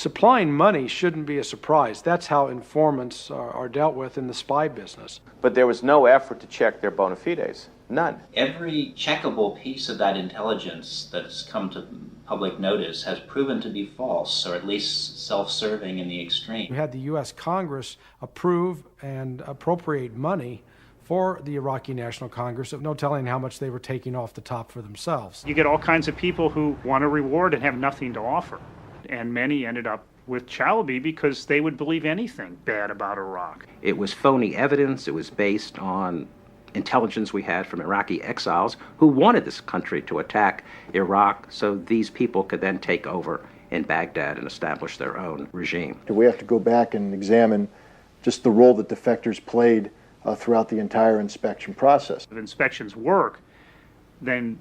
Supplying money shouldn't be a surprise. That's how informants are dealt with in the spy business. But there was no effort to check their bona fides. None. Every checkable piece of that intelligence that's come to public notice has proven to be false, or at least self-serving in the extreme. We had the U.S. Congress approve and appropriate money for the Iraqi National Congress, no telling how much they were taking off the top for themselves. You get all kinds of people who want a reward and have nothing to offer. And many ended up with Chalabi because they would believe anything bad about Iraq. It was phony evidence. It was based on intelligence we had from Iraqi exiles who wanted this country to attack Iraq so these people could then take over in Baghdad and establish their own regime. We have to go back and examine just the role that defectors played throughout the entire inspection process. If inspections work, then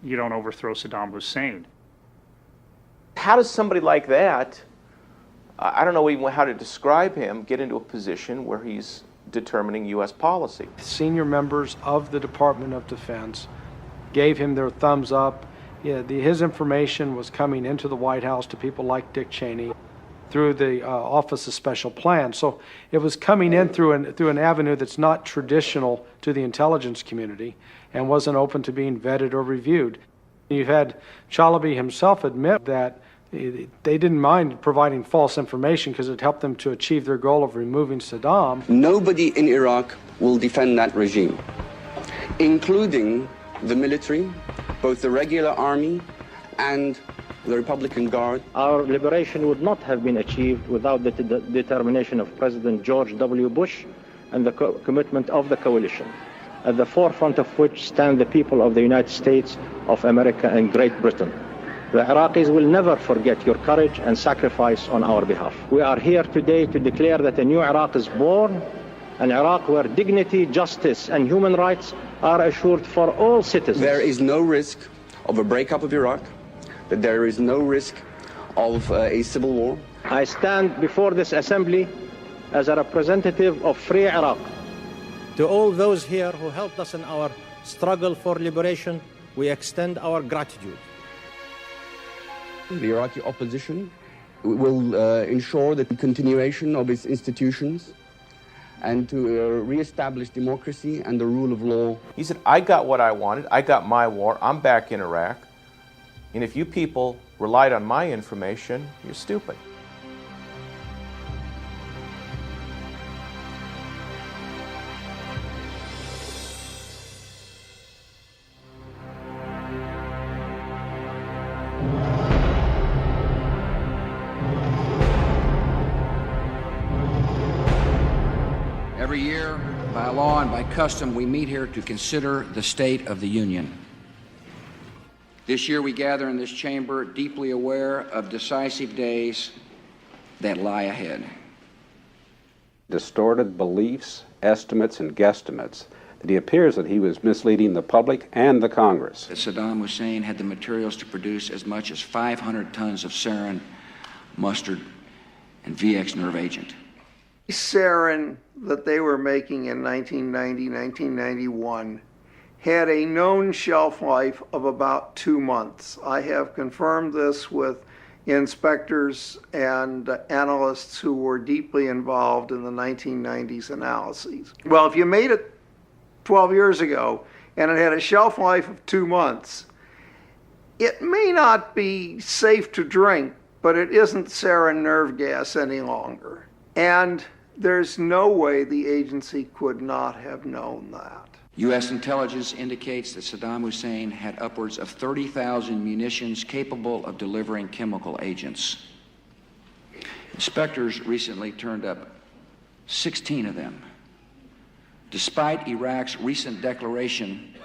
you don't overthrow Saddam Hussein. How does somebody like that, I don't know even how to describe him, get into a position where he's determining U.S. policy? Senior members of the Department of Defense gave him their thumbs up. His information was coming into the White House to people like Dick Cheney through the Office of Special Plans. So it was coming in through an avenue that's not traditional to the intelligence community and wasn't open to being vetted or reviewed. You've had Chalabi himself admit that they didn't mind providing false information because it helped them to achieve their goal of removing Saddam. Nobody in Iraq will defend that regime, including the military, both the regular army and the Republican Guard. Our liberation would not have been achieved without the determination of President George W. Bush and the commitment of the coalition, at the forefront of which stand the people of the United States of America and Great Britain. The Iraqis will never forget your courage and sacrifice on our behalf. We are here today to declare that a new Iraq is born, an Iraq where dignity, justice, and human rights are assured for all citizens. There is no risk of a breakup of Iraq, that there is no risk of a civil war. I stand before this assembly as a representative of free Iraq. To all those here who helped us in our struggle for liberation, we extend our gratitude. The Iraqi opposition will ensure the continuation of its institutions and to reestablish democracy and the rule of law. He said, I got what I wanted. I got my war. I'm back in Iraq. And if you people relied on my information, you're stupid. Every year, by law and by custom, we meet here to consider the State of the Union. This year we gather in this chamber deeply aware of decisive days that lie ahead. Distorted beliefs, estimates, and guesstimates that he appears that he was misleading the public and the Congress. That Saddam Hussein had the materials to produce as much as 500 tons of sarin, mustard, and VX nerve agent. Sarin that they were making in 1990, 1991 had a known shelf life of about 2 months. I have confirmed this with inspectors and analysts who were deeply involved in the 1990s analyses. Well, if you made it 12 years ago and it had a shelf life of 2 months, it may not be safe to drink, but it isn't sarin nerve gas any longer. And there's no way the agency could not have known that. U.S. intelligence indicates that Saddam Hussein had upwards of 30,000 munitions capable of delivering chemical agents. Inspectors recently turned up 16 of them, despite Iraq's recent declaration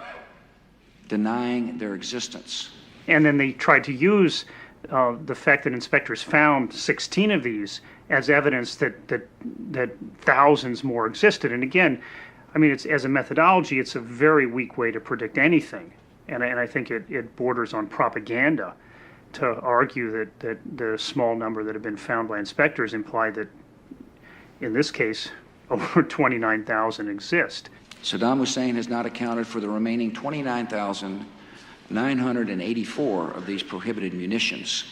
denying their existence. And then they tried to use the fact that inspectors found 16 of these as evidence that thousands more existed. And again, I mean, it's, as a methodology, it's a very weak way to predict anything. And I think it borders on propaganda to argue that the small number that have been found by inspectors imply that, in this case, over 29,000 exist. Saddam Hussein has not accounted for the remaining 29,984 of these prohibited munitions.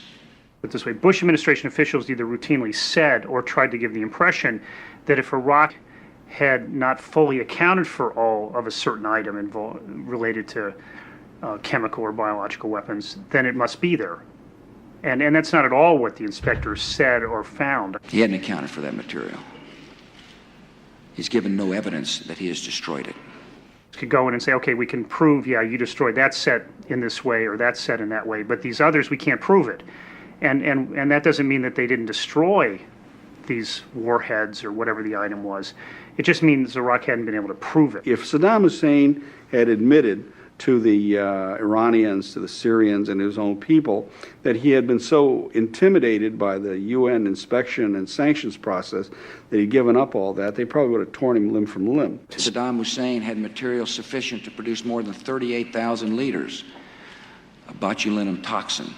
But this way, Bush administration officials either routinely said or tried to give the impression that if Iraq had not fully accounted for all of a certain item related to chemical or biological weapons, then it must be there. And that's not at all what the inspectors said or found. He hadn't accounted for that material. He's given no evidence that he has destroyed it. Could go in and say, okay, we can prove, yeah, you destroyed that set in this way or that set in that way, but these others, we can't prove it. And that doesn't mean that they didn't destroy these warheads or whatever the item was. It just means Iraq hadn't been able to prove it. If Saddam Hussein had admitted to the Iranians, to the Syrians and his own people, that he had been so intimidated by the UN inspection and sanctions process that he'd given up all that, they probably would have torn him limb from limb. Saddam Hussein had material sufficient to produce more than 38,000 liters of botulinum toxin,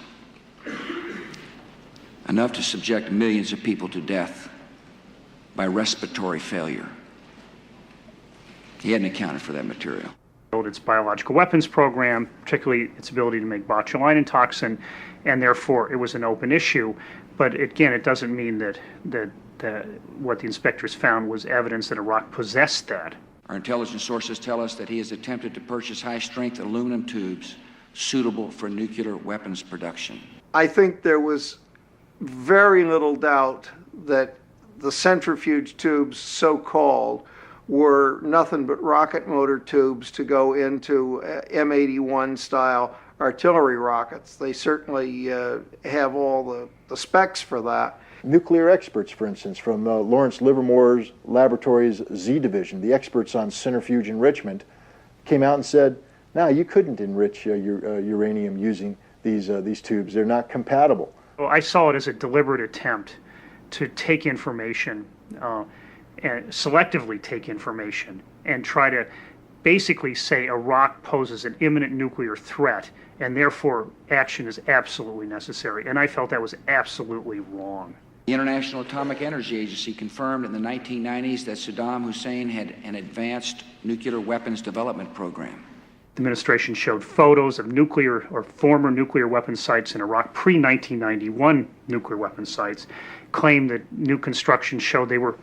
enough to subject millions of people to death by respiratory failure. He hadn't accounted for that material. Its biological weapons program, particularly its ability to make botulinum toxin, and therefore it was an open issue. But again, it doesn't mean that what the inspectors found was evidence that Iraq possessed that. Our intelligence sources tell us that he has attempted to purchase high-strength aluminum tubes suitable for nuclear weapons production. I think there was very little doubt that the centrifuge tubes, so-called, were nothing but rocket motor tubes to go into M81 style artillery rockets. They certainly have all the specs for that. Nuclear experts, for instance, from Lawrence Livermore's laboratory's Z division, the experts on centrifuge enrichment, came out and said, no, you couldn't enrich uranium using these tubes. They're not compatible. Well, I saw it as a deliberate attempt to take information and selectively take information and try to basically say Iraq poses an imminent nuclear threat and therefore action is absolutely necessary. And I felt that was absolutely wrong. The International Atomic Energy Agency confirmed in the 1990s that Saddam Hussein had an advanced nuclear weapons development program. The administration showed photos of nuclear or former nuclear weapons sites in Iraq, pre-1991 nuclear weapons sites, claimed that new construction showed they were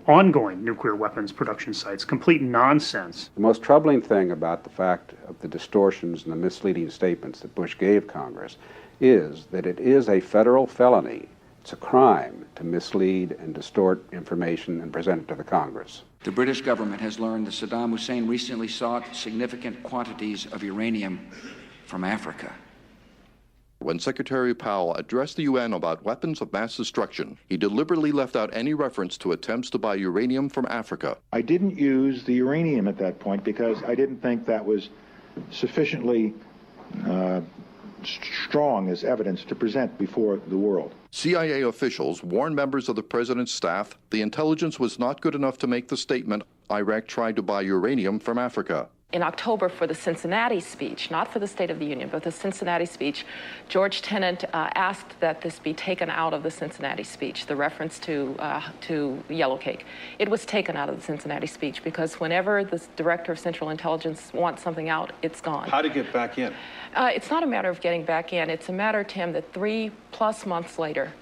ongoing nuclear weapons production sites. Complete nonsense. The most troubling thing about the fact of the distortions and the misleading statements that Bush gave Congress is that it is a federal felony. It's a crime to mislead and distort information and present it to the Congress. The British government has learned that Saddam Hussein recently sought significant quantities of uranium from Africa. When Secretary Powell addressed the UN about weapons of mass destruction, he deliberately left out any reference to attempts to buy uranium from Africa. I didn't use the uranium at that point because I didn't think that was sufficiently strong as evidence to present before the world. CIA officials warned members of the president's staff the intelligence was not good enough to make the statement, Iraq tried to buy uranium from Africa. In October, for the Cincinnati speech, not for the State of the Union, but the Cincinnati speech, George Tenet asked that this be taken out of the Cincinnati speech, the reference to yellow cake. It was taken out of the Cincinnati speech because whenever the Director of Central Intelligence wants something out, it's gone. How to get back in? It's not a matter of getting back in. It's a matter, Tim, that 3+ months later,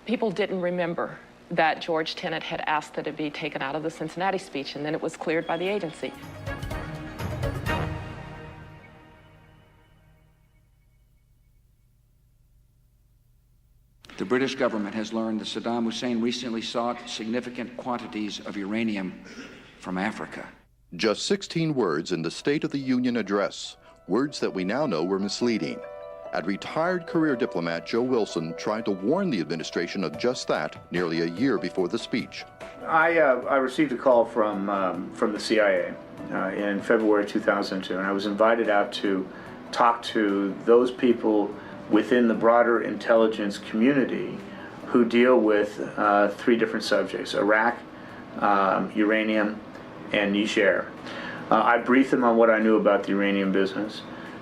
people didn't remember that George Tenet had asked that it be taken out of the Cincinnati speech, and then it was cleared by the agency. The British government has learned that Saddam Hussein recently sought significant quantities of uranium from Africa. Just 16 words in the State of the Union address, words that we now know were misleading. And retired career diplomat Joe Wilson tried to warn the administration of just that nearly a year before the speech. I received a call from the CIA in February 2002, and I was invited out to talk to those people within the broader intelligence community who deal with 3 different subjects: Iraq, uranium, and Niger. I briefed them on what I knew about the uranium business.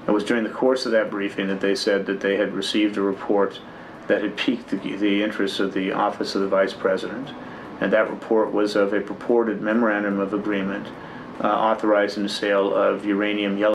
It was during the course of that briefing that they said that they had received a report that had piqued the interest of the Office of the Vice President, and that report was of a purported memorandum of agreement authorizing the sale of uranium yellow